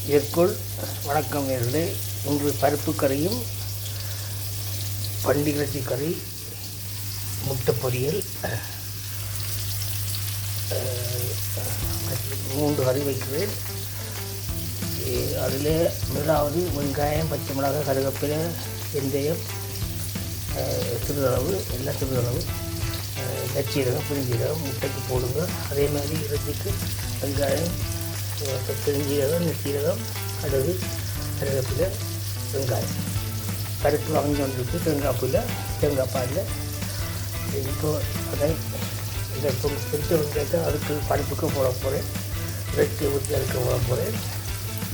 இதற்குள் வணக்கம் நேர்களே. இன்று பருப்பு கறியும் பண்டிகை கறி, முட்டை பொரியல், 3 கறி வைக்கிறேன். அதில் முதலாவது வெங்காயம், பச்சை மிளகாய், கருவேப்பிலை, வெந்தயம், சிறிதளவு, எல்லாம் சிறிதளவு, நச்சீரகம், பெருஞ்சீரகம் முட்டைக்கு போடுங்க. அதே மாதிரி இறைச்சிக்கு வெங்காயம், பெருஞ்சீரகம், நச்சீரகம், கடுகு, கருவேப்பிலை, வெங்காயம், பருப்பு அவிஞ்சொன்றுக்கு தேங்காய் பாலில் இப்போ அதை இந்த பிடிச்ச வெங்காயத்தை அதுக்கு பருப்புக்கு போட போகிறேன். இறைச்சி ஊற்றி அதுக்கு போட போகிறேன்.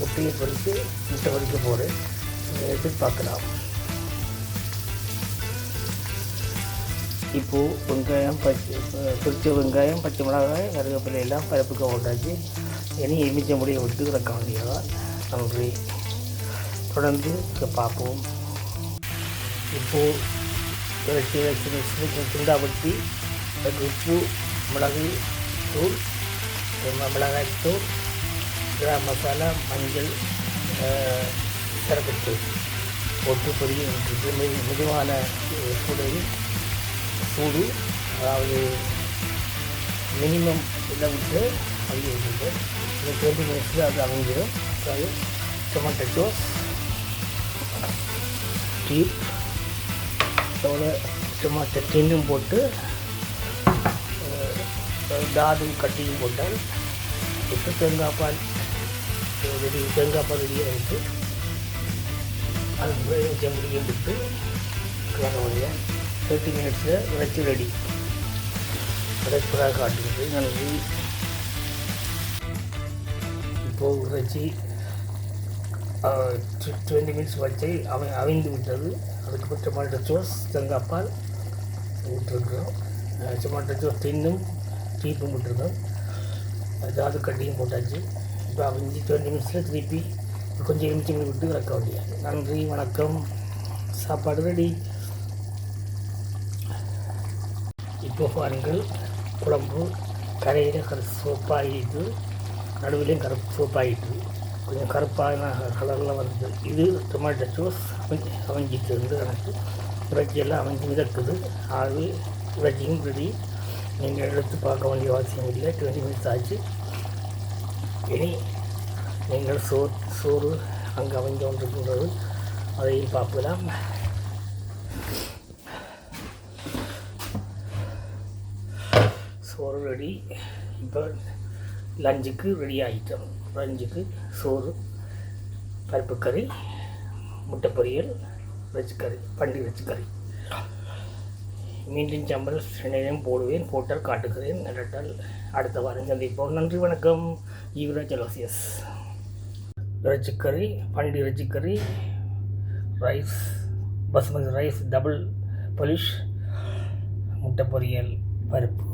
முட்டையை பொறித்து முட்டை பொறிக்க போகிறேன். எதிர்பார்க்கலாம். இப்போது வெங்காயம், பிடிச்ச வெங்காயம், பச்சை மிளகாய், கருவேப்பிலை எல்லாம் பருப்புக்கு போட்டாச்சு. இனி எலுமிச்சை முடியை விட்டு இறக்க வேண்டியதான். நன்றி. தொடர்ந்து பார்ப்போம். இப்போது இறைச்சி துண்டாப்பட்டி, உப்பு, மிளகு தூள், மிளகாய் தூள், கரம் மசாலா, மஞ்சள், சரக்குத்தூள் போட்டு பொரிய மெதுவான சூடு, அதாவது மினிமம் இதை விட்டு அவிய விட்டுட்டு 20 மினிட்ஸில் அது அவிஞ்சிடும். அது டொமேட்டோ சாஸ், டீப் டொமேட்டோ டின்னும் போட்டு தாதும் கட்டியும் போட்டால் விட்டு தேங்காய் பால் ரெடியாக விட்டு அது முடியும் விட்டு கிளம்ப முடியும். 30 மினிட்ஸில் இறைச்சி ரெடி. இறைச்சியாக காட்டுகிறது. நன்றி. இப்போது இறைச்சி 20 மினிட்ஸ் வச்சு அவிழ்ந்து விட்டது. அதுக்கு டொமேட்டோ சாஸ், தேங்காய் பால் விட்டுருக்குறோம். டொமேட்டோ சாஸ் டின்னும் டீப்பும் விட்டுருக்கோம். அதாவது கட்டியும் போட்டாச்சு. இப்போ அவிஞ்சு 20 மினிட்ஸில் திருப்பி கொஞ்சம் எலுமிச்சை விட்டு இறக்க வேண்டியது. நன்றி, வணக்கம். சாப்பாடு ரெடி. இப்போ பாருங்கள், குழம்பு கரையில் சோப்பாகிட்டு, நடுவிலையும் கருப்பு சோப்பாகிட்டு, கொஞ்சம் கருப்பான கலரில் வருது. இது டொமேட்டோ சாஸ் அவிஞ்சிட்டு இருந்து எனக்கு இறைச்சியெல்லாம் அவிஞ்சு மிதக்குது. ஆகவே இறைச்சியும் ரெடி. நீங்கள் எடுத்து பார்க்க வேண்டிய அவசியம் இல்லை. 20 மினிட்ஸ் ஆச்சு. இனி நீங்கள் சோறு அங்கே அவிஞ்சு கொண்டிருக்கின்றது, அதையும் பார்க்கலாம். சோறு ரெடி. இப்போ லஞ்சுக்கு ரெடி ஆகிட்டோம். லஞ்சுக்கு சோறு, பருப்பு கறி, முட்டை பொரியல், இறைச்சிக்கறி, பண்டி இறைச்சிக்கறி. மீண்டும் சம்பல் சென்னையிலும் போடுவேன். போட்டால் காட்டுகிறேன். நட்டால் அடுத்த வாரம் சந்திப்போம். நன்றி, வணக்கம். ஈவராஜ் அலோசியஸ். இறைச்சிக்கறி, பண்டி இறைச்சிக்கறி, rice, basmati rice, double polish, முட்டை பொரியல், பருப்பு,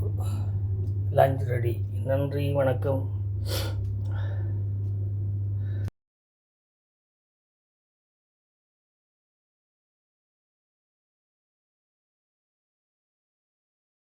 லஞ்ச் ரெடி. நன்றி, வணக்கம்.